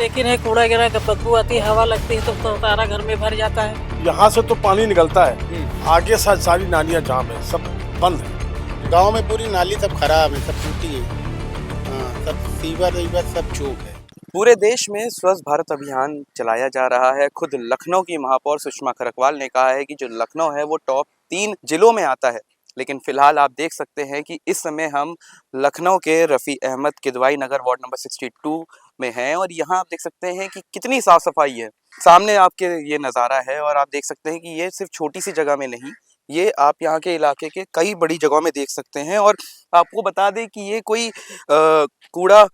लेकिन है कूड़ा गिरा का बदबू आती है, हवा लगती है तो सारा घर में भर जाता है। यहाँ से तो पानी निकलता है, आगे सारी नालियाँ जाम है, सब बंद है। गांव में पूरी नाली सब खराब है, सब टूटी है। हाँ, सब सीवर वीवर सब चौक है। पूरे देश में स्वच्छ भारत अभियान चलाया जा रहा है। खुद लखनऊ की महापौर सुषमा खरकवाल ने कहा है कि जो लखनऊ है वो टॉप 3 जिलों में आता है। लेकिन फिलहाल आप देख सकते हैं कि इस समय हम लखनऊ के रफ़ी अहमद किदवाई नगर वार्ड नंबर 62 में हैं और यहाँ आप देख सकते हैं कि कितनी साफ सफाई है। सामने आपके ये नज़ारा है और आप देख सकते हैं कि ये सिर्फ छोटी सी जगह में नहीं, ये आप यहाँ के इलाके के कई बड़ी जगहों में देख सकते हैं। और आपको बता दें कि ये कोई कूड़ा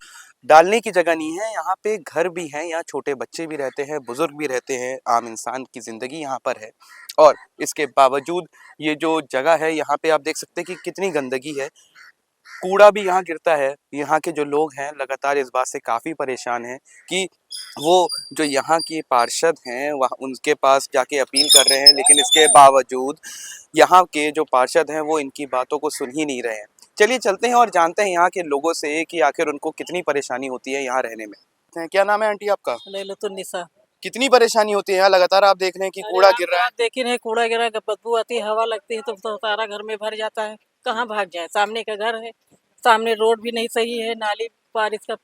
डालने की जगह नहीं है, यहाँ पे घर भी हैं, यहाँ छोटे बच्चे भी रहते हैं, बुजुर्ग भी रहते हैं, आम इंसान की ज़िंदगी यहाँ पर है। और इसके बावजूद ये जो जगह है यहाँ पे आप देख सकते हैं कि कितनी गंदगी है, कूड़ा भी यहाँ गिरता है। यहाँ के जो लोग हैं लगातार इस बात से काफ़ी परेशान हैं कि वो जो यहाँ के पार्षद हैं वह उनके पास जाके अपील कर रहे हैं, लेकिन इसके बावजूद यहाँ के जो पार्षद हैं वो इनकी बातों को सुन ही नहीं रहे हैं। चलिए चलते हैं और जानते हैं यहाँ के लोगों से कि आखिर उनको कितनी परेशानी होती है यहाँ रहने में। क्या नाम है आंटी आपका? लैलतुन्निसा। कितनी परेशानी होती है यहाँ? लगातार आप देख रहे हैं कि कूड़ा गिर रहा है। लेकिन है कूड़ा गिरा का बदबू आती है, हवा लगती है तो सारा घर में भर जाता है। कहाँ भाग जाए, सामने का घर है, सामने रोड भी नहीं सही है, नाली बारिश का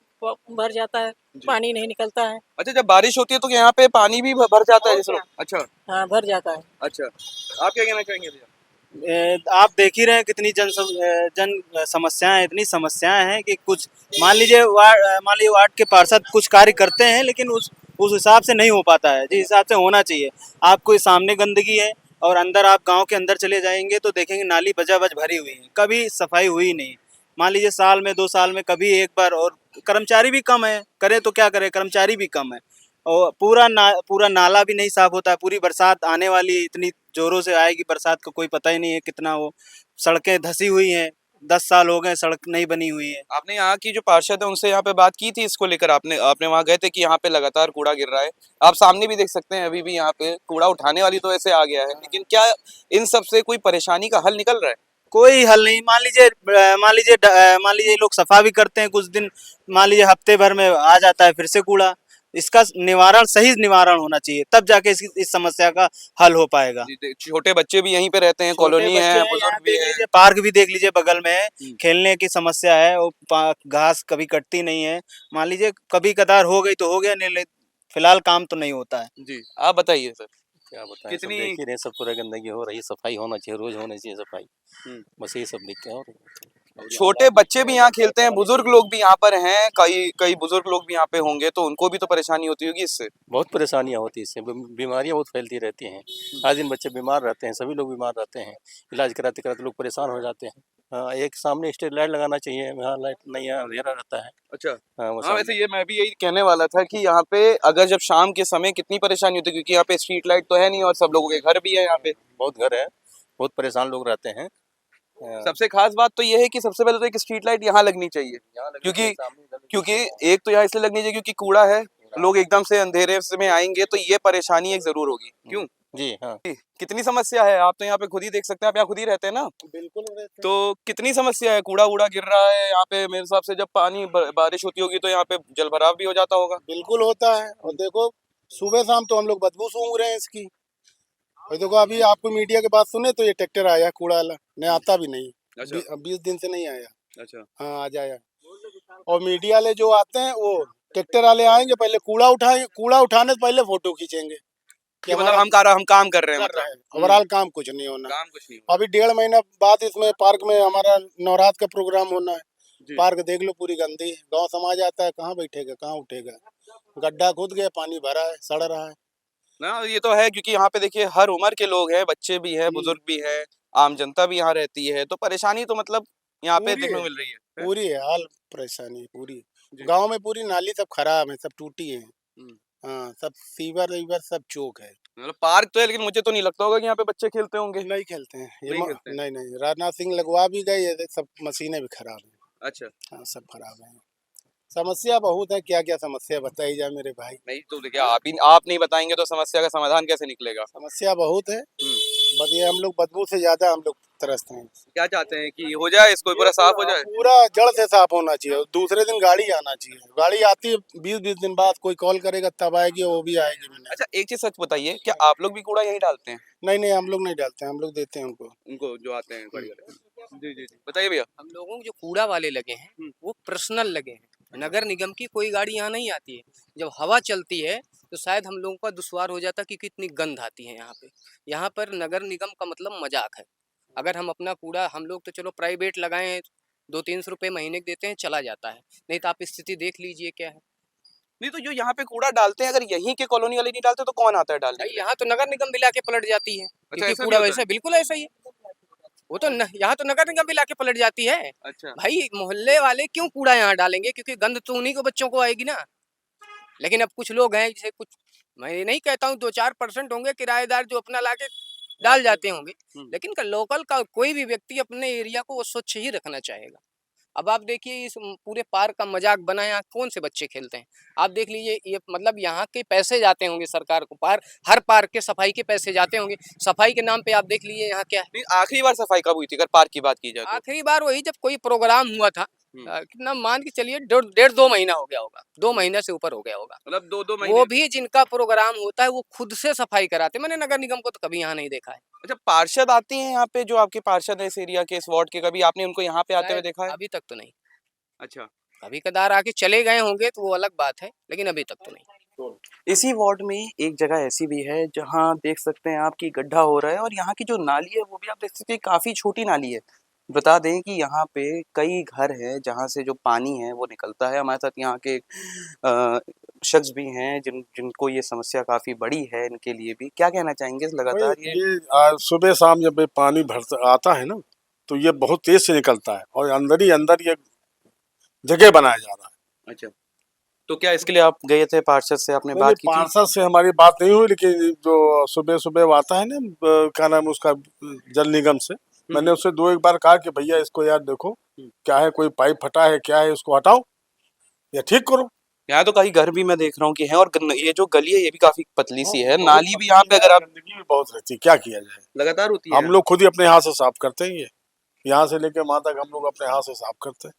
भर जाता है, पानी नहीं निकलता है। अच्छा, जब बारिश होती है तो यहाँ पे पानी भी भर जाता है जैसे? अच्छा हाँ, भर जाता है। अच्छा, आप क्या कहना चाहेंगे भैया? आप देख ही रहे हैं कितनी जन समस्याएं, इतनी समस्याएं हैं कि कुछ मान लीजिए वार्ड के पार्षद कुछ कार्य करते हैं, लेकिन उस हिसाब से नहीं हो पाता है जिस हिसाब से होना चाहिए। आपको सामने गंदगी है और अंदर आप गांव के अंदर चले जाएंगे तो देखेंगे नाली बजा-बज भरी हुई है, कभी सफाई हुई नहीं। मान लीजिए साल में 2 साल में कभी एक बार, और कर्मचारी भी कम है, करे तो क्या करे, कर्मचारी भी कम है और पूरा नाला भी नहीं साफ होता है। पूरी बरसात आने वाली है, इतनी जोरों से आएगी बरसात का कोई पता ही नहीं है कितना। वो सड़कें धसी हुई हैं, 10 साल हो गए सड़क नहीं बनी हुई है। आपने यहाँ की जो पार्षद है उनसे यहाँ पे बात की थी इसको लेकर? आपने वहाँ गए थे कि यहाँ पे लगातार कूड़ा गिर रहा है? आप सामने भी देख सकते हैं अभी भी यहाँ पे कूड़ा उठाने वाली तो ऐसे आ गया है, लेकिन क्या इन सब से कोई परेशानी का हल निकल रहा है? कोई हल नहीं। मान लीजिए लोग सफा भी करते हैं कुछ दिन, मान लीजिए हफ्ते भर में आ जाता है फिर से कूड़ा। इसका सही निवारण होना चाहिए, तब जाके इस समस्या का हल हो पाएगा। छोटे बच्चे भी यहीं पे रहते हैं, कॉलोनी है, बुजुर्ग भी है। पार्क भी देख लीजिए बगल में है, खेलने की समस्या है, वो घास कभी कटती नहीं है। मान लीजिए कभी कदार हो गई तो हो गया, नहीं फिलहाल काम तो नहीं होता है। जी, आप बताइए सर। क्या बताएं, कितनी- सब देख ही रहे हैं, सब पूरा गंदगी हो रही है। सफाई होना चाहिए, रोज होनी चाहिए सफाई। बस ये सब दिखते हैं। और छोटे बच्चे भी यहाँ खेलते हैं, बुजुर्ग लोग भी यहाँ पर हैं, कई बुजुर्ग लोग भी यहाँ पे होंगे, तो उनको भी तो परेशानी होती होगी इससे। बहुत परेशानियां होती हैं इससे, बीमारियां बहुत फैलती रहती हैं। आज दिन बच्चे बीमार रहते हैं, सभी लोग बीमार रहते हैं, इलाज कराते कराते लोग परेशान हो जाते हैं। हाँ, एक सामने स्ट्रीट लाइट लगाना चाहिए, यहाँ लाइट नहीं है, अंधेरा रहता है। अच्छा। हाँ, वो हाँ, वैसे ये मैं भी यही कहने वाला था कि यहाँ पे अगर जब शाम के समय कितनी परेशानी होती है, क्योंकि यहाँ पे स्ट्रीट लाइट तो है नहीं और सब लोगों के घर भी है यहाँ पे। बहुत घर है, बहुत परेशान लोग रहते हैं। सबसे खास बात तो ये है कि सबसे पहले तो एक स्ट्रीट लाइट यहाँ लगनी चाहिए, क्योंकि एक तो यहाँ इसलिए लगनी चाहिए क्योंकि कूड़ा है, लोग एकदम से अंधेरे में आएंगे तो ये परेशानी एक जरूर होगी। क्यों जी हाँ, कितनी समस्या है, आप तो यहाँ पे खुद ही देख सकते हैं, आप यहाँ खुद ही रहते हैं ना? बिल्कुल। तो कितनी समस्या है, कूड़ा वूड़ा गिर रहा है यहाँ पे। मेरे हिसाब से जब पानी बारिश होती होगी तो यहाँ पे जल भराव भी हो जाता होगा। बिल्कुल होता है। और देखो सुबह शाम तो हम लोग बदबू सूंघ रहे हैं इसकी। और देखो अभी आपको मीडिया के बात सुने तो ये ट्रैक्टर आया कूड़ा वाला, नहीं आता भी नहीं। अच्छा। 20 दिन से नहीं आया। अच्छा। हाँ, आ जाएगा। और मीडिया वाले जो आते हैं वो ट्रैक्टर वाले आएंगे, पहले कूड़ा उठाने से पहले फोटो खींचेंगे कि मतलब हम काम कर रहे हैं, ओवरऑल काम कुछ नहीं होना। काम कुछ नहीं। अभी 1.5 महीना बाद इसमें पार्क में हमारा नवरात्र का प्रोग्राम होना है। पार्क देख लो पूरी गंदी, गांव समाज आता है, कहाँ बैठेगा, कहाँ उठेगा। गड्ढा खुद गया, पानी भरा है, सड़ रहा है ना। ये तो है क्योंकि यहाँ पे देखिए हर उम्र के लोग हैं, बच्चे भी हैं, बुजुर्ग भी हैं, आम जनता भी यहाँ रहती है, तो परेशानी तो मतलब यहाँ पे देखने को मिल रही है। पूरी है, हाल परेशानी पूरी। गांव में पूरी नाली सब खराब है, सब टूटी है। हाँ, सब सीवर वीवर सब चौक है। मतलब पार्क तो है, लेकिन मुझे तो नहीं लगता होगा कि यहाँ पे बच्चे खेलते होंगे। नहीं खेलते हैं ये, नहीं खेलते हैं। नहीं। राजनाथ सिंह लगवा भी गए, ये सब मशीनें भी खराब है। अच्छा। हाँ, सब खराब है। समस्या बहुत है, क्या क्या समस्या बताई जाए मेरे भाई। नहीं तो देखिए आप नहीं बताएंगे तो समस्या का समाधान कैसे निकलेगा? समस्या बहुत है, बस ये हम लोग बदबू से ज्यादा हम लोग तरसते हैं। क्या चाहते हैं कि हो जाए, इसको पूरा साफ हो जाए? पूरा जड़ से साफ होना चाहिए, दूसरे दिन गाड़ी आना चाहिए। गाड़ी आती है 20-20 दिन बाद, कोई कॉल करेगा तब आएगी, वो भी आएगी भी नहीं। अच्छा, एक चीज सच बताइए, क्या आप लोग भी कूड़ा यहीं डालते हैं? नहीं नहीं, हम लोग नहीं डालते हैं, हम लोग देते हैं उनको जो आते हैं गाड़ी वाले? जी जी जी, बताइए भैया। हम लोगों को जो कूड़ा वाले लगे हैं वो पर्सनल लगे हैं। नगर निगम की कोई गाड़ी यहाँ नहीं आती है। जब हवा चलती है तो शायद हम लोगों का दुश्वार हो जाता कि कितनी गंध आती है यहाँ पे। यहाँ पर नगर निगम का मतलब मजाक है। अगर हम अपना कूड़ा, हम लोग तो चलो प्राइवेट लगाए हैं, 200-300 रुपये महीने के देते हैं, चला जाता है। नहीं तो आप स्थिति देख लीजिए क्या है। नहीं तो जो यहाँ पे कूड़ा डालते हैं, अगर यहीं के कॉलोनी वाले नहीं डालते तो कौन आता है डालने? भाई यहाँ तो नगर निगम भी लाके पलट जाती है, क्योंकि ऐसा भी कूड़ा होता है? वैसे बिल्कुल ऐसा ही है। वो तो यहाँ तो नगर निगम भी लाके पलट जाती है। अच्छा, भाई मोहल्ले वाले क्यों कूड़ा यहाँ डालेंगे, क्योंकि गंद तो उन्हीं को बच्चों को आएगी ना। लेकिन अब कुछ लोग हैं, जैसे कुछ, मैं ये नहीं कहता हूँ 2-4% होंगे किराएदार जो अपना लाके डाल जाते होंगे, लेकिन लोकल का कोई भी व्यक्ति अपने एरिया को वो स्वच्छ ही रखना चाहेगा। अब आप देखिए इस पूरे पार्क का मजाक बना, यहाँ कौन से बच्चे खेलते हैं? आप देख लीजिए, ये मतलब यहाँ के पैसे जाते होंगे सरकार को, हर पार्क के सफाई के पैसे जाते होंगे। सफाई के नाम पे आप देख लीजिए यहाँ क्या है। नहीं, आखिरी बार सफाई कब हुई थी अगर पार्क की बात की जाए तो? आखिरी बार वही जब कोई प्रोग्राम हुआ था, कितना मान के चलिए 1.5-2 महीना हो गया होगा, 2 महीने से ऊपर हो गया होगा। मतलब 2-2 महीने? वो भी जिनका प्रोग्राम होता है वो खुद से सफाई कराते, मैंने नगर निगम को तो कभी यहाँ नहीं देखा है। अच्छा, पार्षद आती हैं यहाँ पे, जो आपके पार्षद है इस एरिया के, इस वार्ड के, कभी आपने उनको यहाँ पे आते हुए देखा है? अभी तक तो नहीं। अच्छा, कभी कदार आके चले गए होंगे तो वो अलग बात है, लेकिन अभी तक तो नहीं। इसी वार्ड में एक जगह ऐसी भी है जहाँ देख सकते हैं आप कि गड्ढा हो रहा है, और यहाँ की जो नाली है वो भी आप देख सकते हैं काफी छोटी नाली है। बता दें कि यहाँ पे कई घर हैं जहाँ से जो पानी है वो निकलता है। हमारे साथ यहाँ के शख्स भी हैं जिनको ये समस्या काफी बड़ी है, इनके लिए भी क्या कहना चाहेंगे लगातार ये सुबह शाम जब ये पानी भरता आता है ना, तो ये बहुत तेज से निकलता है और अंदर ही अंदर ये जगह बनाया जा रहा है। अच्छा, तो क्या इसके लिए आप गए थे पार्षद से, आपने बात की थी? पार्षद से हमारी बात नहीं हुई, लेकिन जो सुबह सुबह आता है ना, क्या नाम है उसका, जल निगम से, मैंने उससे 2-1 बार कहा कि भैया इसको यार देखो क्या है, कोई पाइप फटा है क्या है, इसको हटाओ या ठीक करो। यहाँ तो कई घर भी मैं देख रहा हूँ कि हैं, और ये जो गली है ये भी काफी पतली सी है, नाली भी यहाँ पे अगर आप, गंदगी भी बहुत रहती है, क्या किया जाए, लगातार होती है। हम लोग खुद ही अपने हाथ से साफ करते हैं, ये यहाँ से लेके वहाँ तक हम लोग अपने हाथ से साफ करते हैं।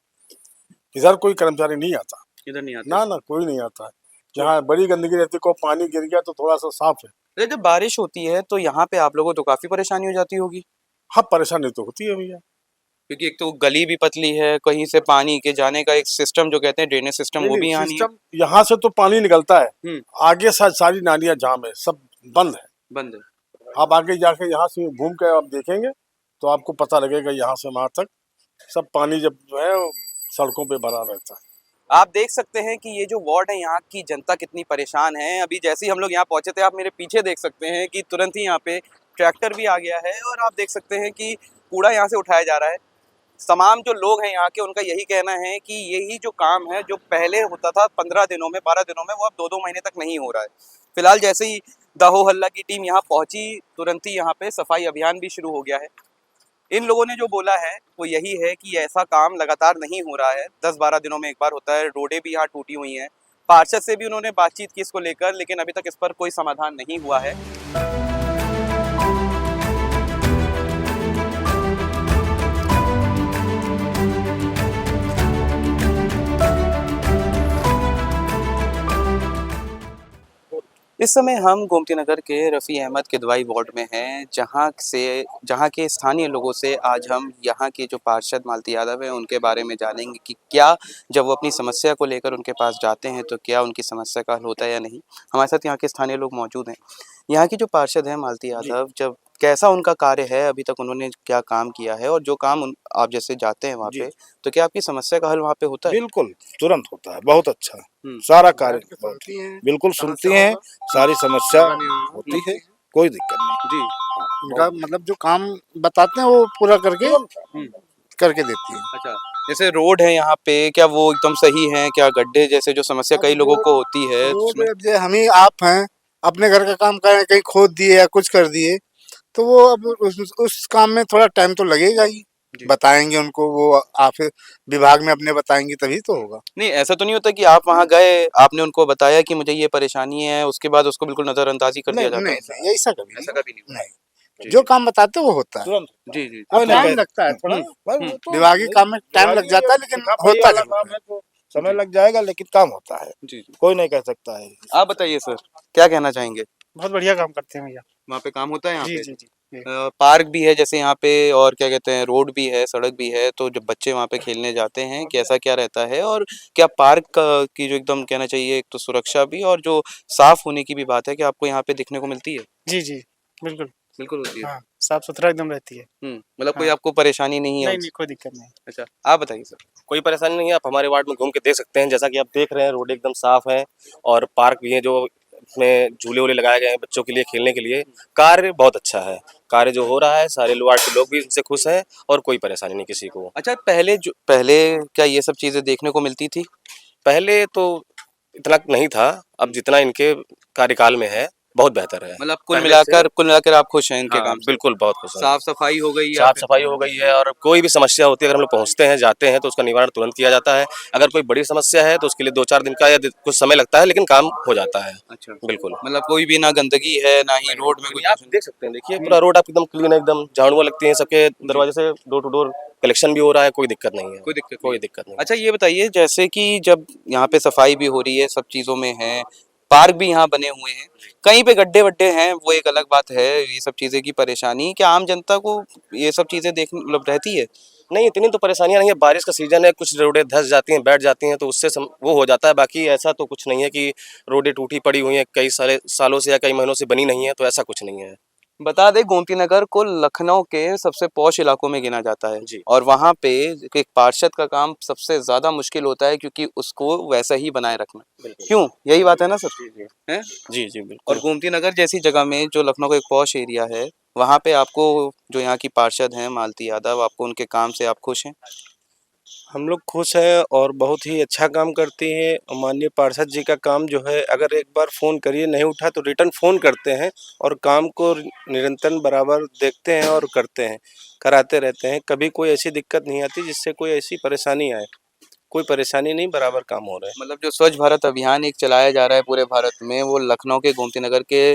इधर कोई कर्मचारी नहीं आता, इधर नहीं आता? ना ना, कोई नहीं आता है। जहाँ बड़ी गंदगी रहती है, को पानी गिर गया तो थोड़ा सा साफ है। अरे जब बारिश होती है तो यहाँ पे आप लोगों को तो काफी परेशानी हो जाती होगी? हाँ, परेशानी तो होती है भैया, क्योंकि एक तो गली भी पतली है, कहीं से पानी के जाने का एक सिस्टम जो कहते हैं ड्रेनेज सिस्टम, वो भी यहाँ नहीं है। यहाँ से तो पानी निकलता है, आगे सारी नालियाँ जाम है, सब बंद है, बंद है। आप आगे जाके यहाँ से घूम के आप देखेंगे तो आपको पता लगेगा, यहाँ से वहाँ तक सब पानी जब जो है सड़कों पे भरा रहता है। आप देख सकते हैं कि ये जो वार्ड है यहाँ की जनता कितनी परेशान है। अभी जैसे ही हम लोग यहाँ पहुंचे थे, आप मेरे पीछे देख सकते हैं कि तुरंत ही यहाँ पे ट्रैक्टर भी आ गया है, और आप देख सकते हैं कि कूड़ा यहाँ से उठाया जा रहा है। तमाम जो लोग हैं यहाँ के, उनका यही कहना है कि यही जो काम है जो पहले होता था 15 दिनों में, 12 दिनों में, वो अब 2-2 महीने तक नहीं हो रहा है। फिलहाल जैसे ही दहो हल्ला की टीम यहाँ पहुंची, तुरंत ही यहाँ पे सफाई अभियान भी शुरू हो गया है। इन लोगों ने जो बोला है वो यही है कि ऐसा काम लगातार नहीं हो रहा है, 10-12 दिनों में एक बार होता है। रोडें भी यहाँ टूटी हुई हैं। पार्षद से भी उन्होंने बातचीत की इसको लेकर, लेकिन अभी तक इस पर कोई समाधान नहीं हुआ है। इस समय हम गोमती नगर के रफ़ी अहमद किदवाई वार्ड में हैं, जहां के स्थानीय लोगों से आज हम यहां के जो पार्षद मालती यादव हैं उनके बारे में जानेंगे कि क्या जब वो अपनी समस्या को लेकर उनके पास जाते हैं तो क्या उनकी समस्या का हल होता है या नहीं। हमारे साथ यहाँ के स्थानीय लोग मौजूद हैं। यहाँ की जो पार्षद हैं मालती यादव, जब कैसा उनका कार्य है, अभी तक उन्होंने क्या काम किया है, और जो काम आप जैसे जाते हैं वहाँ पे, तो क्या आपकी समस्या का हल वहाँ पे होता है? बिल्कुल तुरंत होता है, बहुत अच्छा सारा कार्य बिल्कुल सुनती हैं, सारी समस्या होती है, कोई दिक्कत नहीं जी। उनका मतलब जो काम बताते हैं वो पूरा करके देती है। अच्छा, जैसे रोड है यहाँ पे, क्या वो एकदम सही है? क्या गड्ढे जैसे जो समस्या कई लोगों को होती है उसमें? हम ही आप हैं, अपने घर का काम करें, कहीं खोद दिए या कुछ कर दिए तो वो अब उस काम में थोड़ा टाइम तो लगेगा ही। बताएंगे उनको, वो आप विभाग में अपने बताएंगे तभी तो होगा। नहीं, ऐसा तो नहीं होता कि आप वहाँ गए, आपने उनको बताया कि मुझे ये परेशानी है, उसके बाद उसको बिल्कुल नजरअंदाजी कर दिया जाता है? नहीं, ऐसा कभी नहीं। जो काम बताते हैं वो होता है। तुरंत जी जी कोई नहीं टाइम कह- लगता है थोड़ा, भाई वो तो विभागीय काम में टाइम लग जाता है, लेकिन सिखापड़ी होता वाला जरूर काम है। है तो समय लग जाएगा, लेकिन काम होता है। जी जी। कोई नहीं कह सकता है। आप बताइए सर, क्या कहना चाहेंगे? बहुत बढ़िया काम करते हैं भैया। वहाँ पे काम होता है यहाँ जी पे? जी जी जी। पार्क भी है जैसे यहाँ पे, और क्या कहते हैं, रोड भी है, सड़क भी है, तो जब बच्चे वहाँ पे खेलने जाते हैं कैसा क्या रहता है, और क्या पार्क की जो एकदम कहना चाहिए, एक तो सुरक्षा भी और जो साफ होने की भी बात है, कि आपको यहाँ पे दिखने को मिलती है? जी जी बिल्कुल। बिल्कुल होती है। हाँ, साफ सुथरा एकदम रहती है। मतलब कोई हाँ। आपको परेशानी नहीं है नहीं उससे? नहीं, कोई दिक्कत नहीं। अच्छा, आप बताइए सर। कोई परेशानी नहीं है, आप हमारे वार्ड में घूम के देख सकते हैं। जैसा कि आप देख रहे हैं, रोड एकदम साफ है और पार्क भी है, जो इसमें झूले वूले लगाए गए हैं बच्चों के लिए खेलने के लिए। कार्य बहुत अच्छा है, कार्य जो हो रहा है, सारे वार्ड के लोग भी इससे खुश हैं और कोई परेशानी नहीं किसी को। अच्छा, पहले क्या ये सब चीजें देखने को मिलती थी? पहले तो इतना नहीं था, अब जितना इनके कार्यकाल में है बहुत बेहतर है। मतलब पहले से कुल मिलाकर आप खुश हैं इनके हाँ, काम से? बिल्कुल बहुत खुश हैं। साफ सफाई हो गई या साफ फिर? सफाई हो गई है और कोई भी समस्या होती है, अगर हम लोग पहुंचते हैं, जाते हैं, तो उसका निवारण तुरंत किया जाता है। अगर कोई बड़ी समस्या है तो उसके लिए 2-4 दिन का या कुछ समय लगता है, लेकिन काम हो जाता है। अच्छा, बिल्कुल। मतलब कोई भी ना गंदगी है ना ही रोड में कुछ? आप देख सकते हैं, देखिए पूरा रोड आप एकदम क्लीन है, एकदम झाड़ुआ लगती है, सबके दरवाजे से डोर टू डोर कलेक्शन भी हो रहा है, कोई दिक्कत नहीं है। कोई दिक्कत नहीं। अच्छा, ये बताइए, जैसे कि जब यहाँ पे सफाई भी हो रही है, सब चीजों में है, पार्क भी यहाँ बने हुए हैं, कहीं पे गड्ढे वड्ढे हैं, वो एक अलग बात है, ये सब चीजें की परेशानी, क्या आम जनता को ये सब चीजें मतलब रहती है? नहीं, इतनी तो परेशानियां नहीं है, बारिश का सीजन है, कुछ रोडें धंस जाती हैं, बैठ जाती हैं, तो उससे वो हो जाता है। बाकी ऐसा तो कुछ नहीं है कि रोडें टूटी पड़ी हुई हैं, कई सालों से या कई महीनों से बनी नहीं है, तो ऐसा कुछ नहीं है। बता दें, गोमती नगर को लखनऊ के सबसे पॉश इलाकों में गिना जाता है जी। और वहाँ पे एक पार्षद का काम सबसे ज्यादा मुश्किल होता है, क्योंकि उसको वैसा ही बनाए रखना। क्यों, यही बात है ना सर? हैं? जी जी बिल्कुल। और गोमती नगर जैसी जगह में, जो लखनऊ का एक पॉश एरिया है, वहाँ पे आपको जो यहाँ की पार्षद हैं मालती यादव, आपको उनके काम से आप खुश हैं? हम लोग खुश हैं और बहुत ही अच्छा काम करती हैं। माननीय पार्षद जी का काम जो है, अगर एक बार फ़ोन करिए नहीं उठा तो रिटर्न फ़ोन करते हैं और काम को निरंतर बराबर देखते हैं और करते हैं, कराते रहते हैं। कभी कोई ऐसी दिक्कत नहीं आती जिससे कोई ऐसी परेशानी आए। कोई परेशानी नहीं, बराबर काम हो रहा है। मतलब जो स्वच्छ भारत अभियान एक चलाया जा रहा है पूरे भारत में, वो लखनऊ के गोमती नगर के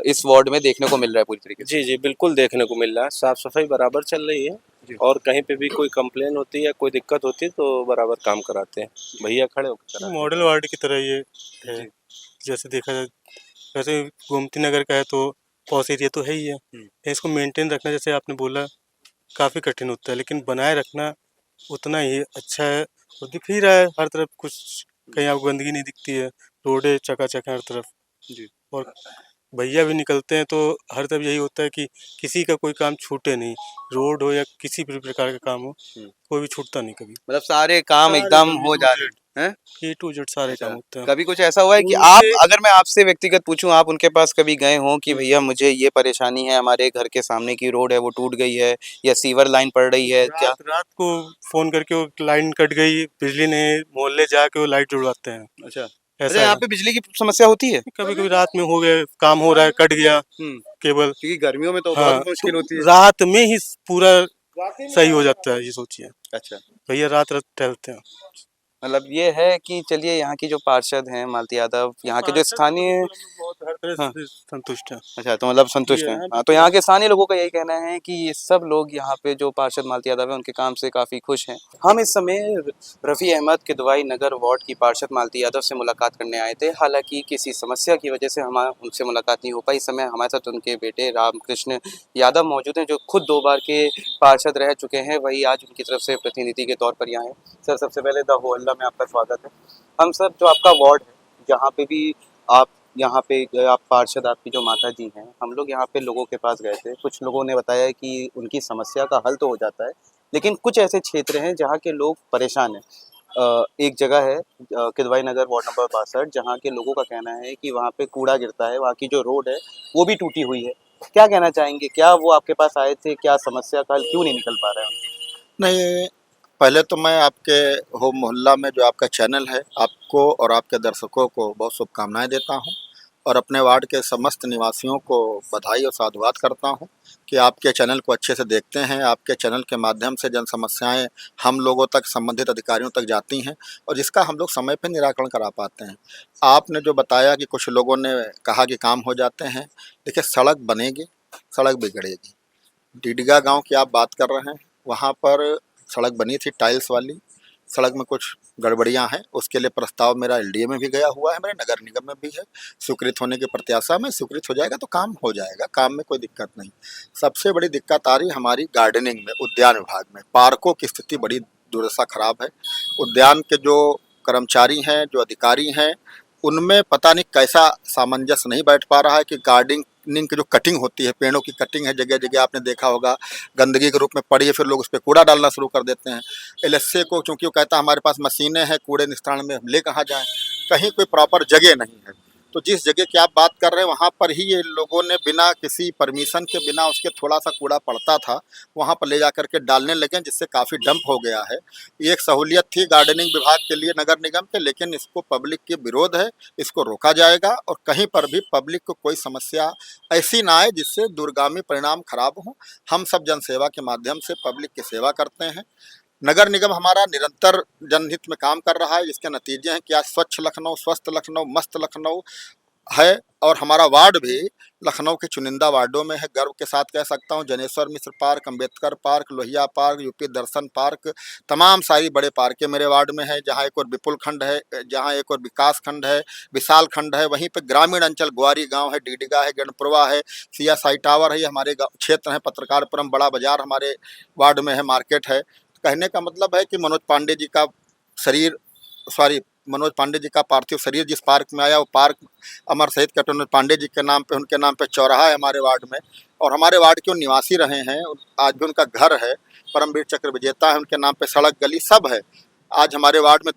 इस वार्ड में देखने को मिल रहा है पूरी तरीके से? जी जी बिल्कुल देखने को मिल रहा है, साफ़ सफाई बराबर चल रही है और कहीं पे भी कोई कंप्लेन होती है या कोई दिक्कत होती है तो बराबर काम कराते हैं, भैया खड़े होकर कराते हैं। मॉडल वार्ड की तरह ये है। जैसे देखा जाए, वैसे गोमती नगर का है तो पॉश एरिया तो है ही है। इसको मेंटेन रखना, जैसे आपने बोला, काफ़ी कठिन होता है, लेकिन बनाए रखना उतना ही अच्छा है। और दिख ही रहा है हर तरफ, कुछ कहीं आपको गंदगी नहीं दिखती है, रोडें चकाचक हैं हर तरफ। जी। और भैया भी निकलते हैं तो हर तरफ यही होता है कि किसी का कोई काम छूटे नहीं, रोड हो या किसी भी प्रकार का काम हो, कोई भी छूटता नहीं कभी। मतलब सारे काम एकदम हो जा रहे हैं? A to Z सारे काम होते हैं। कभी कुछ ऐसा हुआ है कि आप, अगर मैं आपसे व्यक्तिगत पूछूं, आप उनके पास कभी गए हों कि भैया मुझे ये परेशानी है, हमारे घर के सामने की रोड है वो टूट गई है, या सीवर लाइन पड़ रही है, क्या? रात को फोन करके वो लाइन कट गई, बिजली नहीं, मोहल्ले जाके वो लाइट जुड़वाते हैं। अच्छा, ऐसा यहाँ है। पे बिजली की समस्या होती है? कभी कभी रात में हो गए, काम हो रहा है, कट गया केबल। क्योंकि गर्मियों में तो हाँ, बहुत मुश्किल होती है। रात में ही पूरा सही हो जाता है, ये सोचिए। अच्छा, भैया रात रात टहलते हैं। मतलब ये है कि चलिए, यहाँ की जो पार्षद हैं मालती यादव, यहाँ के जो स्थानीय, बहुत हर तरह हाँ। से संतुष्ट है। अच्छा, तो मतलब संतुष्ट हैं। हाँ, तो यहाँ के स्थानीय लोगों का यही कहना है कि ये सब लोग यहाँ पे जो पार्षद मालती यादव है उनके काम से काफ़ी खुश हैं। हम इस समय रफ़ी अहमद के किदवाई नगर वार्ड की पार्षद मालती यादव से मुलाकात करने आए थे। हालांकि किसी समस्या की वजह से हमारा उनसे मुलाकात नहीं हो पाई। इस समय हमारे साथ उनके बेटे रामकृष्ण यादव मौजूद हैं, जो खुद 2 बार के पार्षद रह चुके हैं। वही आज उनकी तरफ से प्रतिनिधि के तौर पर यहाँ हैं। सर, सबसे पहले द होल्ला में आपका स्वागत है। हम सर, जो आपका वार्ड है, जहाँ पे भी आप यहाँ पे आप पार्षद, आपकी जो माता जी हैं, हम लोग यहाँ पे लोगों के पास गए थे। कुछ लोगों ने बताया कि उनकी समस्या का हल तो हो जाता है, लेकिन कुछ ऐसे क्षेत्र हैं जहाँ के लोग परेशान हैं। एक जगह है किदवाई नगर वार्ड नंबर 62, जहाँ के लोगों का कहना है कि वहाँ पे कूड़ा गिरता है, वहाँ की जो रोड है वो भी टूटी हुई है। क्या कहना चाहेंगे, क्या वो आपके पास आए थे, क्या समस्या का हल क्यों नहीं निकल पा रहा है? नहीं, पहले तो मैं आपके होम मोहल्ला में जो आपका चैनल है, आपको और आपके दर्शकों को बहुत शुभकामनाएं देता हूं और अपने वार्ड के समस्त निवासियों को बधाई और साधुवाद करता हूं कि आपके चैनल को अच्छे से देखते हैं। आपके चैनल के माध्यम से जन समस्याएं हम लोगों तक, संबंधित अधिकारियों तक जाती हैं और जिसका हम लोग समय पर निराकरण करा पाते हैं। आपने जो बताया कि कुछ लोगों ने कहा कि काम हो जाते हैं, देखिए सड़क बनेगी, सड़क बिगड़ेगी। डीडगा गांव की आप बात कर रहे हैं, वहाँ पर सड़क बनी थी टाइल्स वाली, सड़क में कुछ गड़बड़ियां हैं, उसके लिए प्रस्ताव मेरा एलडीए में भी गया हुआ है, मेरे नगर निगम में भी है। स्वीकृत होने की प्रत्याशा में, स्वीकृत हो जाएगा तो काम हो जाएगा, काम में कोई दिक्कत नहीं। सबसे बड़ी दिक्कत आ रही हमारी गार्डनिंग में, उद्यान विभाग में। पार्कों की स्थिति बड़ी दुर्दशा खराब है। उद्यान के जो कर्मचारी हैं, जो अधिकारी हैं, उनमें पता नहीं कैसा सामंजस्य नहीं बैठ पा रहा है कि गार्डनिंग की जो कटिंग होती है, पेड़ों की कटिंग है, जगह जगह आपने देखा होगा गंदगी के रूप में पड़ी है, फिर लोग उस पर कूड़ा डालना शुरू कर देते हैं। एलएसए को चूंकि वो कहता है हमारे पास मशीनें हैं कूड़े निस्तारण में, हम ले कहाँ जाएं, कहीं कोई प्रॉपर जगह नहीं है। तो जिस जगह की आप बात कर रहे हैं वहाँ पर ही ये लोगों ने बिना किसी परमिशन के, बिना उसके थोड़ा सा कूड़ा पड़ता था वहाँ पर ले जा करके डालने लगे, जिससे काफ़ी डंप हो गया है। ये एक सहूलियत थी गार्डनिंग विभाग के लिए, नगर निगम के, लेकिन इसको पब्लिक के विरोध है, इसको रोका जाएगा और कहीं पर भी पब्लिक को कोई समस्या ऐसी ना आए जिससे दूरगामी परिणाम खराब हों। हम सब जनसेवा के माध्यम से पब्लिक की सेवा करते हैं। नगर निगम हमारा निरंतर जनहित में काम कर रहा है, जिसके नतीजे हैं कि आज स्वच्छ लखनऊ, स्वस्थ लखनऊ, मस्त लखनऊ है। और हमारा वार्ड भी लखनऊ के चुनिंदा वार्डों में है, गर्व के साथ कह सकता हूँ। Janeshwar Mishra park, Ambedkar park, Lohia park, UP Darshan park, तमाम सारी बड़े पार्कें मेरे वार्ड में है। जहाँ एक और विपुल खंड है, जहाँ एक और विकास खंड है, विशाल खंड है। वहीं पे ग्रामीण अंचल ग्वारी गांव है, डीडगा है, गणपुरवा है, सीएसआई टावर है, ये हमारे क्षेत्र है। पत्रकारपुरम बड़ा बाजार हमारे वार्ड में है, मार्केट है। कहने का मतलब है कि मनोज पांडे जी का पार्थिव शरीर जिस पार्क में आया, वो पार्क अमर शहीद कैप्टन मनोज पांडे जी के नाम पे, उनके नाम पे चौराहा है हमारे वार्ड में। और हमारे वार्ड के वो निवासी रहे हैं, आज भी उनका घर है, परमवीर चक्र विजेता है, उनके नाम पे सड़क गली सब है। आज हमारे वार्ड में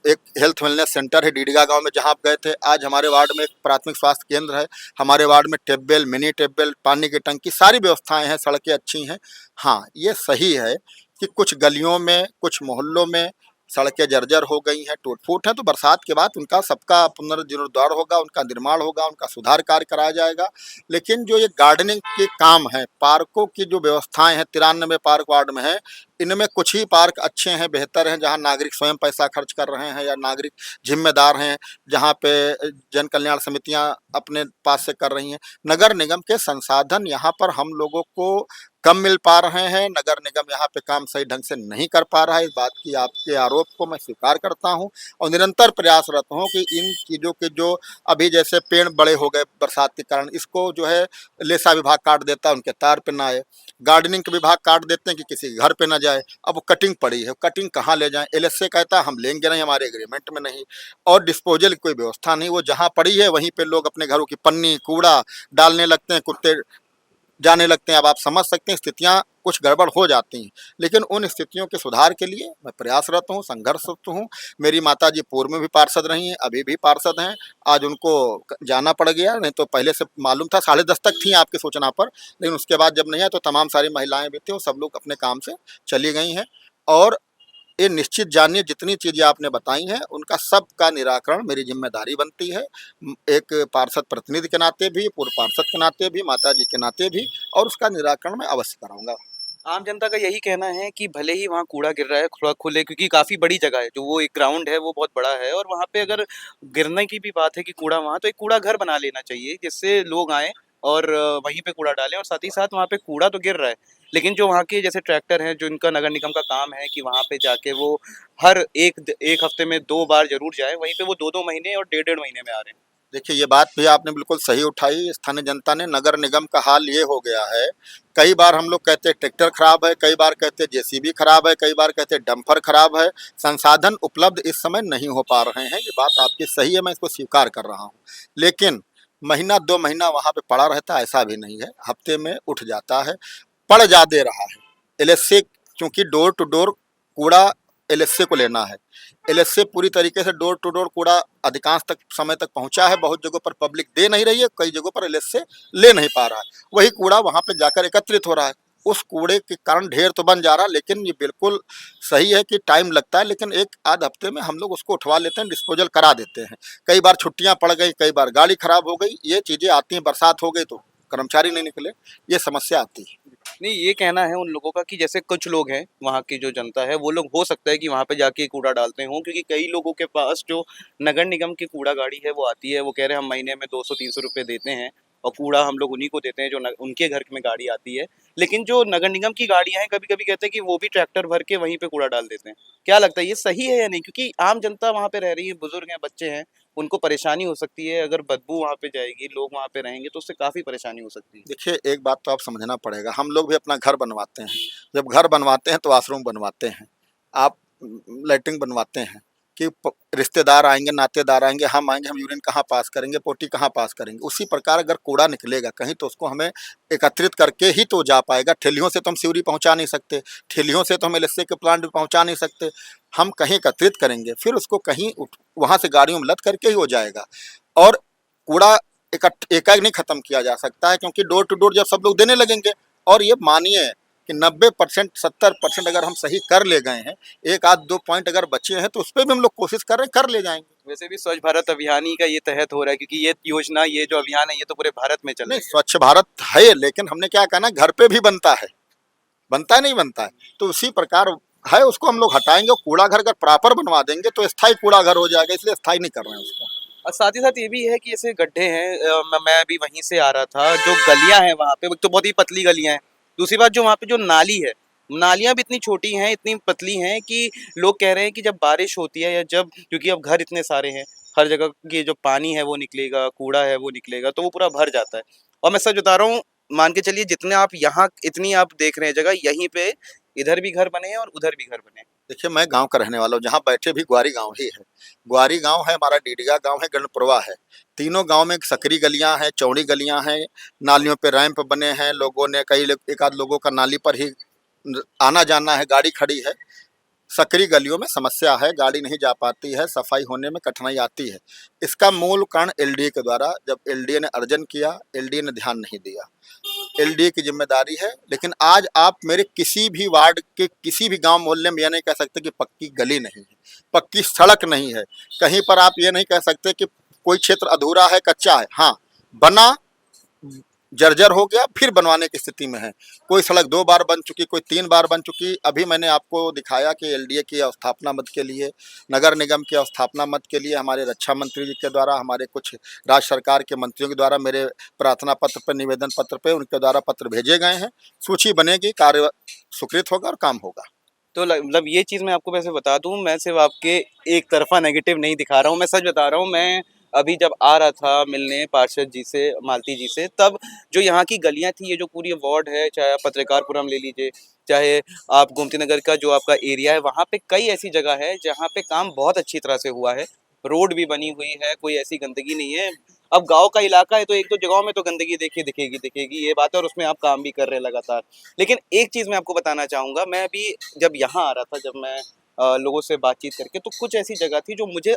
एक हेल्थ वेलनेस सेंटर है डीडगा गांव में, जहां आप गए थे। आज हमारे वार्ड में एक प्राथमिक स्वास्थ्य केंद्र है। हमारे वार्ड में टेबल, मिनी टेबल, पानी की टंकी, सारी व्यवस्थाएं हैं, सड़कें अच्छी हैं। हाँ, ये सही है कि कुछ गलियों में, कुछ मोहल्लों में सड़कें जर्जर हो गई हैं, टूट फूट हैं, तो बरसात के बाद उनका सबका पुनर्जीर्णोद्धार होगा, उनका निर्माण होगा, उनका सुधार कार्य कराया जाएगा। लेकिन जो ये गार्डनिंग के काम हैं, पार्कों की जो व्यवस्थाएं हैं, 93 पार्क वार्ड में है, इनमें कुछ ही पार्क अच्छे हैं, बेहतर हैं, जहां नागरिक स्वयं पैसा खर्च कर रहे हैं या नागरिक जिम्मेदार हैं, जहां पे जन कल्याण समितियां अपने पास से कर रही हैं। नगर निगम के संसाधन यहाँ पर हम लोगों को कम मिल पा रहे हैं। नगर निगम यहाँ पे काम सही ढंग से नहीं कर पा रहा है। इस बात की आपके आरोप को मैं स्वीकार करता हूँ और निरंतर प्रयासरत हूँ कि इन चीज़ों के जो अभी जैसे पेड़ बड़े हो गए बरसात के कारण, इसको जो है लेसा विभाग काट देता है, उनके तार पे ना आए। गार्डनिंग के विभाग काट देते हैं कि किसी के घर पे ना जाए। अब वो कटिंग पड़ी है, कटिंग कहाँ ले जाएं? एलएसए कहता है हम लेंगे नहीं, हमारे एग्रीमेंट में नहीं। और डिस्पोजल की कोई व्यवस्था नहीं, वो जहाँ पड़ी है वहीं पे लोग अपने घरों की पन्नी कूड़ा डालने लगते हैं, कुत्ते जाने लगते हैं। अब आप समझ सकते हैं स्थितियाँ कुछ गड़बड़ हो जाती हैं। लेकिन उन स्थितियों के सुधार के लिए मैं प्रयासरत हूँ, संघर्षरत हूँ। मेरी माताजी पूर्व में भी पार्षद रही हैं, अभी भी पार्षद हैं। आज उनको जाना पड़ गया, नहीं तो पहले से मालूम था, 10:30 तक थी आपकी सूचना पर, लेकिन उसके बाद जब नहीं आया तो तमाम सारी महिलाएं भी थी, वो सब लोग अपने काम से चली गई हैं। और ये निश्चित जानिए जितनी चीज़ें आपने बताई हैं उनका सबका निराकरण मेरी जिम्मेदारी बनती है, एक पार्षद प्रतिनिधि के नाते भी, पूर्व पार्षद के नाते भी, माताजी के नाते भी, और उसका निराकरण मैं अवश्य कराऊंगा। आम जनता का यही कहना है कि भले ही वहाँ कूड़ा गिर रहा है थोड़ा खुले, क्योंकि काफ़ी बड़ी जगह है, जो वो एक ग्राउंड है वो बहुत बड़ा है, और वहाँ पे अगर गिरने की भी बात है कि कूड़ा वहाँ, तो एक कूड़ा घर बना लेना चाहिए जिससे लोग आएँ और वहीं पे कूड़ा डालें। और साथ ही साथ वहाँ पे कूड़ा तो गिर रहा है, लेकिन जो वहाँ के जैसे ट्रैक्टर हैं, जो इनका नगर निगम का काम है कि वहाँ पे जाके वो हर एक हफ्ते में 2 बार ज़रूर जाएँ, वहीं पे वो 2-2 महीने और डेढ़-डेढ़ महीने में आ रहे हैं। देखिए, ये बात भी आपने बिल्कुल सही उठाई। स्थानीय जनता ने, नगर निगम का हाल ये हो गया है, कई बार हम लोग कहते हैं ट्रैक्टर खराब है, कई बार कहते हैं जेसीबी खराब है, कई बार कहते हैं डंपर खराब है। संसाधन उपलब्ध इस समय नहीं हो पा रहे हैं, ये बात आपकी सही है, मैं इसको स्वीकार कर रहा हूँ। लेकिन महीना 2 महीना वहाँ पे पड़ा रहता है ऐसा भी नहीं है, हफ्ते में उठ जाता है, पड़ जा दे रहा है। एलएसए क्योंकि डोर टू डोर कूड़ा एलएसए को लेना है, एलएसए पूरी तरीके से डोर टू डोर कूड़ा अधिकांश तक समय तक पहुंचा है। बहुत जगहों पर पब्लिक दे नहीं रही है, कई जगहों पर एलएसए ले नहीं पा रहा है, वही कूड़ा वहां पे जाकर एकत्रित हो रहा है। उस कूड़े के कारण ढेर तो बन जा रहा है, लेकिन ये बिल्कुल सही है कि टाइम लगता है, लेकिन 1-आध हफ्ते में हम लोग उसको उठवा लेते हैं, डिस्पोजल करा देते हैं। कई बार छुट्टियां पड़ गई, कई बार गाड़ी खराब हो गई, ये चीज़ें आती हैं। बरसात हो गई तो कर्मचारी नहीं निकले, ये समस्या आती है। नहीं, ये कहना है उन लोगों का कि जैसे कुछ लोग हैं, वहाँ की जो जनता है, वो लोग हो सकता है कि वहाँ पे जाके कूड़ा डालते हों, क्योंकि कई लोगों के पास जो नगर निगम की कूड़ा गाड़ी है वो आती है, वो कह रहे हैं हम महीने में 200-300 रुपये देते हैं और कूड़ा हम लोग उन्हीं को देते हैं जो उनके घर में गाड़ी आती है। लेकिन जो नगर निगम की गाड़ियां हैं कभी कभी कहते हैं कि वो भी ट्रैक्टर भर के वहीं पे कूड़ा डाल देते हैं। क्या लगता है ये सही है या नहीं? क्योंकि आम जनता वहाँ पे रह रही है, बुजुर्ग हैं, बच्चे हैं, उनको परेशानी हो सकती है। अगर बदबू वहाँ पे जाएगी, लोग वहाँ पे रहेंगे तो उससे काफ़ी परेशानी हो सकती है। देखिए, एक बात तो आप समझना पड़ेगा, हम लोग भी अपना घर बनवाते हैं। जब घर बनवाते हैं तो वॉशरूम बनवाते हैं, आप लैट्रिन बनवाते हैं कि रिश्तेदार आएंगे, नातेदार आएंगे, हम आएंगे, हम यूरिन कहाँ पास करेंगे, पोटी कहाँ पास करेंगे। उसी प्रकार अगर कूड़ा निकलेगा कहीं तो उसको हमें एकत्रित करके ही तो जा पाएगा। ठेलियों से तो हम सिवरी पहुँचा नहीं सकते, ठेलियों से तो हम एलएसए के प्लांट भी पहुँचा नहीं सकते। हम कहीं एकत्रित करेंगे, फिर उसको कहीं वहाँ से गाड़ियों में लद करके ही हो जाएगा। और कूड़ा एकाएक नहीं खत्म किया जा सकता है, क्योंकि डोर टू डोर जब सब लोग देने लगेंगे, और ये मानिए कि 90% 70% अगर हम सही कर ले गए हैं, एक आध दो पॉइंट अगर बचे हैं तो उस पर भी हम लोग कोशिश कर रहे हैं, कर ले जाएंगे। वैसे भी स्वच्छ भारत अभियान ही का ये तहत हो रहा है, क्योंकि ये योजना, ये जो अभियान है, ये तो पूरे भारत में चल रही नहीं, है। स्वच्छ भारत है, लेकिन हमने क्या कहना, घर पे भी बनता है, बनता है नहीं बनता है, तो उसी प्रकार है, उसको हम लोग हटाएंगे। कूड़ा घर अगर प्रॉपर बनवा देंगे तो स्थायी कूड़ा घर हो जाएगा, इसलिए स्थायी नहीं कर रहे हैं उसको। और साथ ही साथ ये भी है कि ऐसे गड्ढे हैं, मैं अभी वहीं से आ रहा था, जो गलियां हैं वहाँ पे तो बहुत ही पतली गलियां हैं। दूसरी बात, जो वहाँ पे जो नाली है, नालियां भी इतनी छोटी हैं, इतनी पतली हैं कि लोग कह रहे हैं कि जब बारिश होती है या जब, क्योंकि अब घर इतने सारे हैं, हर जगह की जो पानी है वो निकलेगा, कूड़ा है वो निकलेगा, तो वो पूरा भर जाता है। और मैं सच बता रहा हूँ, मान के चलिए जितने आप यहाँ इतनी आप देख रहे हैं जगह, यहीं पे इधर भी घर बने हैं और उधर भी घर बने हैं। देखिए, मैं गांव का रहने वाला हूँ, जहाँ बैठे भी ग्वारी गांव ही है। ग्वारी गांव है, हमारा डीडगा गांव है, गणप्रवा है। तीनों गांव में सकरी गलियां हैं, चौड़ी गलियां हैं, नालियों पे रैंप बने हैं। लोगों ने एक आध लोगों का नाली पर ही आना जाना है, गाड़ी खड़ी है। सकरी गलियों में समस्या है, गाड़ी नहीं जा पाती है, सफाई होने में कठिनाई आती है। इसका मूल कारण एलडीए के द्वारा, जब एलडीए ने अर्जन किया, एलडीए ने ध्यान नहीं दिया। एलडीए की जिम्मेदारी है, लेकिन आज आप मेरे किसी भी वार्ड के किसी भी गांव मोहल्ले में यह नहीं कह सकते कि पक्की गली नहीं है, पक्की सड़क नहीं है। कहीं पर आप ये नहीं कह सकते कि कोई क्षेत्र अधूरा है, कच्चा है। हाँ, बना, जर्जर हो गया, फिर बनवाने की स्थिति में है। कोई सड़क 2 बार बन चुकी, कोई 3 बार बन चुकी। अभी मैंने आपको दिखाया कि एलडीए की अवस्थापना मद के लिए, नगर निगम की अवस्थापना मद के लिए हमारे रक्षा मंत्री जी के द्वारा, हमारे कुछ राज्य सरकार के मंत्रियों के द्वारा मेरे प्रार्थना पत्र पर, निवेदन पत्र पे उनके द्वारा पत्र भेजे गए हैं। सूची बनेगी, कार्य स्वीकृत होगा और काम होगा। तो मतलब ये चीज़ मैं आपको वैसे बता दूं, मैं सिर्फ आपके एक तरफा नेगेटिव नहीं दिखा रहा हूँ, मैं सच बता रहा हूँ। मैं अभी जब आ रहा था मिलने पार्षद जी से, मालती जी से, तब जो यहाँ की गलियाँ थी, ये जो पूरी वार्ड है, चाहे आप पत्रकारपुरम ले लीजिए, चाहे आप गोमती नगर का जो आपका एरिया है, वहाँ पे कई ऐसी जगह है जहाँ पे काम बहुत अच्छी तरह से हुआ है। रोड भी बनी हुई है, कोई ऐसी गंदगी नहीं है। अब गांव का इलाका है तो एक दो जगहों में तो गंदगी दिखेगी, ये बात है, और उसमें आप काम भी कर रहे हैं लगातार। लेकिन एक चीज़ मैं आपको बताना चाहूँगा, मैं अभी जब यहाँ आ रहा था, जब मैं लोगों से बातचीत करके, तो कुछ ऐसी जगह थी जो मुझे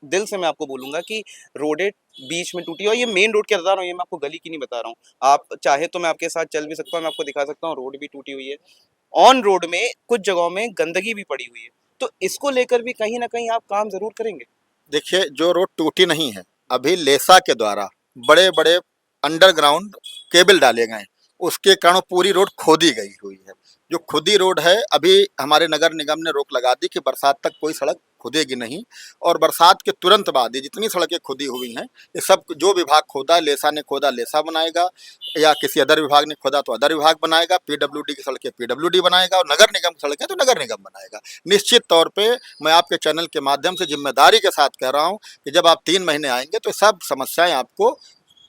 दिल से, मैं आपको बोलूँगा कि रोडें बीच में टूटी, और ये मेन रोड की बता रहा हूँ, ये मैं आपको गली की नहीं बता रहा हूँ। आप चाहे तो मैं आपके साथ चल भी सकता हूँ, मैं आपको दिखा सकता हूँ, रोड भी टूटी हुई है। ऑन रोड में कुछ जगहों में गंदगी भी पड़ी हुई है, तो इसको लेकर भी कहीं ना कहीं आप काम ज़रूर करेंगे। देखिए, जो रोड टूटी नहीं है, अभी लेसा के द्वारा बड़े बड़े अंडरग्राउंड केबल डाले गए, उसके कारण पूरी रोड खोदी गई हुई है। जो खुदी रोड है, अभी हमारे नगर निगम ने रोक लगा दी कि बरसात तक कोई सड़क खुदेगी नहीं, और बरसात के तुरंत बाद ये जितनी सड़कें खुदी हुई हैं, ये सब जो विभाग खोदा, लेसा ने खोदा लेसा बनाएगा, या किसी अदर विभाग ने खोदा तो अदर विभाग बनाएगा, पीडब्ल्यूडी की सड़कें पीडब्ल्यूडी बनाएगा, और नगर निगम की सड़कें तो नगर निगम बनाएगा। निश्चित तौर पे मैं आपके चैनल के माध्यम से जिम्मेदारी के साथ कह रहा हूँ कि जब आप 3 महीने आएंगे तो सब समस्याएं आपको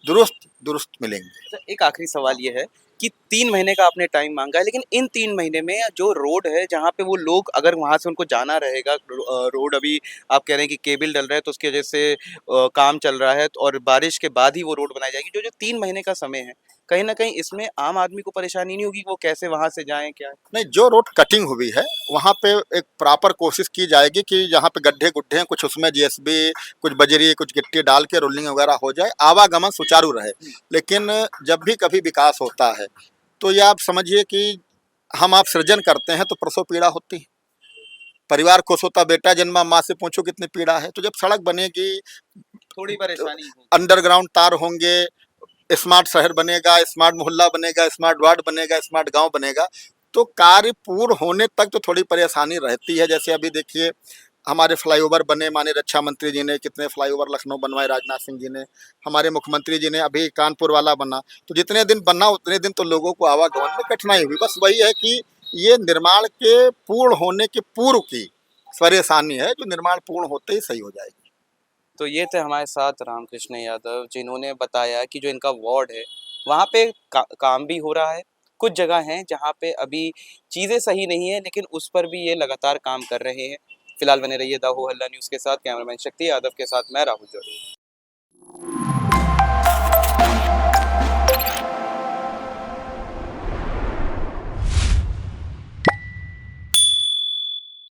दुरुस्त मिलेंगी। एक आखिरी सवाल ये है कि 3 महीने का आपने टाइम मांगा है, लेकिन इन 3 महीने में जो रोड है, जहाँ पे वो लोग अगर वहाँ से उनको जाना रहेगा, रोड अभी आप कह रहे हैं कि केबल डल रहा है तो उसकी वजह से काम चल रहा है, और बारिश के बाद ही वो रोड बनाई जाएगी, जो 3 महीने का समय है, कहीं ना कहीं इसमें आम आदमी को परेशानी नहीं होगी, वो कैसे वहाँ से जाएं, क्या? नहीं, जो रोड कटिंग हुई है वहाँ पे एक प्रॉपर कोशिश की जाएगी कि जहाँ पे गड्ढे गुड्ढे हैं, कुछ उसमें जेसीबी, कुछ बजरी, कुछ गिट्टी डाल के रोलिंग वगैरह हो जाए, आवागमन सुचारू रहे। लेकिन जब भी कभी विकास होता है तो ये आप समझिए कि हम आप सृजन करते हैं तो प्रसव पीड़ा होती है। परिवार खुश होता, बेटा जन्मा, माँ से पूछो कितनी पीड़ा है। तो जब सड़क बनेगी, थोड़ी परेशानी होगी। अंडरग्राउंड तार होंगे, स्मार्ट शहर बनेगा, स्मार्ट मोहल्ला बनेगा, स्मार्ट वार्ड बनेगा, स्मार्ट गांव बनेगा, तो कार्य पूर्ण होने तक तो थोड़ी परेशानी रहती है। जैसे अभी देखिए, हमारे फ्लाईओवर बने, माननीय रक्षा मंत्री जी ने कितने फ्लाईओवर लखनऊ बनवाए, राजनाथ सिंह जी ने, हमारे मुख्यमंत्री जी ने, अभी कानपुर वाला बना। तो जितने दिन बना उतने दिन तो लोगों को आवागमन में कठिनाई हुई। बस वही है कि ये निर्माण के पूर्ण होने के पूर्व की परेशानी है, जो निर्माण पूर्ण होते ही सही हो जाएगी। तो ये थे हमारे साथ रामकृष्ण यादव, जिन्होंने बताया कि जो इनका वार्ड है वहाँ पे काम भी हो रहा है। कुछ जगह हैं जहाँ पे अभी चीज़ें सही नहीं है, लेकिन उस पर भी ये लगातार काम कर रहे हैं। फिलहाल बने रहिए द हो हल्ला न्यूज़ के साथ। कैमरामैन शक्ति यादव के साथ मैं राहुल जोड़ी।